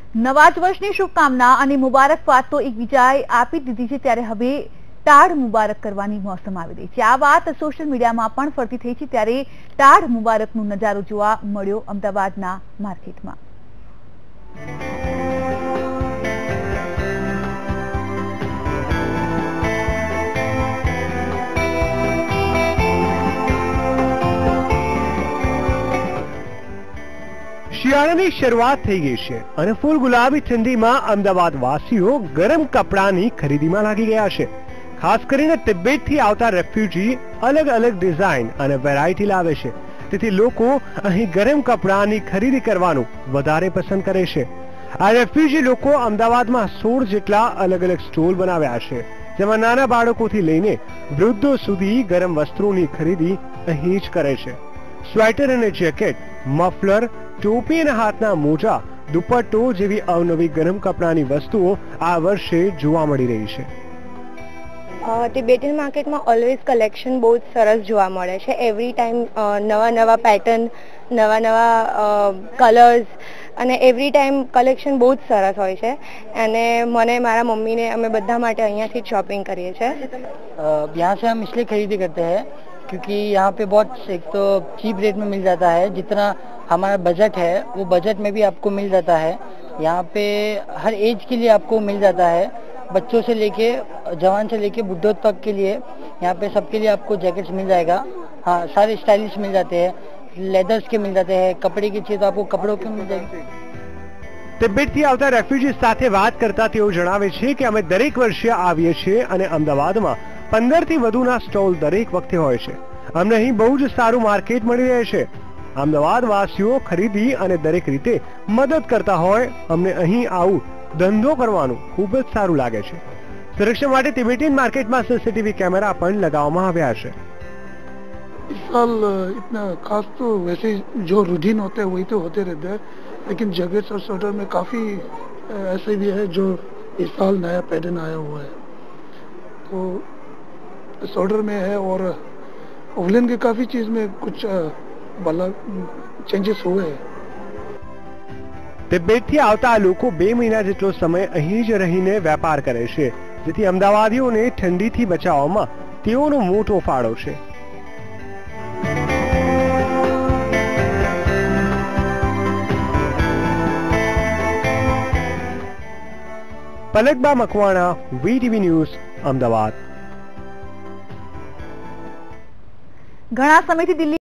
નવા જ વર્ષની શુભકામના અને મુબારકબાદ તો એકબીજાએ આપી દીધી છે, ત્યારે હવે ટાળ મુબારક કરવાની મોસમ આવી રહી છે। આ વાત સોશિયલ મીડિયામાં પણ ફરતી થઈ છે, ત્યારે ટાળ મુબારકનો નજારો જોવા મળ્યો અમદાવાદના માર્કેટમાં। શિયાળાની શરૂઆત થઈ ગઈ છે અને ફૂલ ગુલાબી ઠંડીમાં અમદાવાદ વાસીઓ ગરમ કપડાની ખરીદીમાં લાગી ગયા છે। ખાસ કરીને તિબેટથી આવતા રેફ્યુજી અલગ અલગ ડિઝાઇન અને વેરાયટી લાવે છે, તેથી લોકો અહીં ગરમ કપડાની ખરીદી કરવાનું વધારે પસંદ કરે છે। આ રેફ્યુજી લોકો અમદાવાદમાં 16 જેટલા અલગ અલગ સ્ટોલ બનાવ્યા છે, જેમાં નાના બાળકોથી લઈને વૃદ્ધો સુધી ગરમ વસ્ત્રોની ખરીદી અહીં જ કરે છે। સ્વેટર અને જેકેટ, મફલર, ટોપી અને હાથના મોજા, દુપટ્ટો જેવી અવનવી ગરમ કપડાની વસ્તુઓ આ વર્ષે જોવા મળી રહી છે। તિબેટન માર્કેટમાં ઓલવેઝ કલેક્શન બહુ જ સરસ જોવા મળે છે। એવરી ટાઈમ નવા પેટર્ન, નવા કલર્સ અને એવરી ટાઈમ કલેક્શન બહુ જ સરસ હોય છે અને મને મારા મમ્મીને અમે બધા માટે અહીંયાથી શॉपिंग કરીએ છીએ। यहाँ से हम इसलिए खरीदी करते हैं क्योंकि यहाँ पे बहुत एक तो चीप रेट में मिल जाता है, जितना हमारा बजट है वो बजट में भी आपको मिल जाता है। यहाँ पे हर एज के लिए आपको मिल जाता है, बच्चों से लेके जवान से लेके बुढ़ों तक के लिए यहाँ पे सबके लिए आपको जैकेट्स मिल जाएगा। हाँ, सारे स्टाइलिश मिल जाते हैं, लेदर्स के मिल जाते हैं, कपड़े की चाहिए तो आपको कपड़ों के मिल जाएगी। તિબેટથી આવતા રેફ્યુજી સાથે વાત કરતા તેઓ જણાવે છે કે અમે દરેક વર્ષે આવીએ છીએ અને અમદાવાદમાં 15 થી વધુના સ્ટોલ દરેક વખતે હોય છે। અમને અહીં બહુ જ સારું માર્કેટ મળી રહે છે। અમદાવાદ વાસીઓ ખરીદી અને દરેક રીતે મદદ કરતા હોય, અમને અહીં આવું ધંધો કરવાનું ખૂબ જ સારું લાગે છે। સુરક્ષા માટે તિબેટન માર્કેટમાં સીસીટીવી કેમેરા પણ લગાવવામાં આવ્યા છે। इस साल इतना खास तो वैसे जो रूटीन होते हैं वही तो होते रहते हैं, लेकिन जैकेट्स और स्वेटर में काफ़ी ऐसे भी है जो इस साल नया पैटर्न आया हुआ है। तो स्वेटर में है और वुलन के काफ़ी चीज़ में कुछ भला चेंजेस हुए हैं। તિબેટથી આવતા લોકો 2 મહિના જેટલો સમય અહીં જ રહીને વેપાર કરે છે, જેથી અમદાવાદીઓને ઠંડીથી બચાવવામાં તેઓનો મોટો ફાળો છે। પલકબા મકવાણા, વીટીવી ન્યૂઝ, અમદાવાદ। ઘણા સમયથી દિલ્હી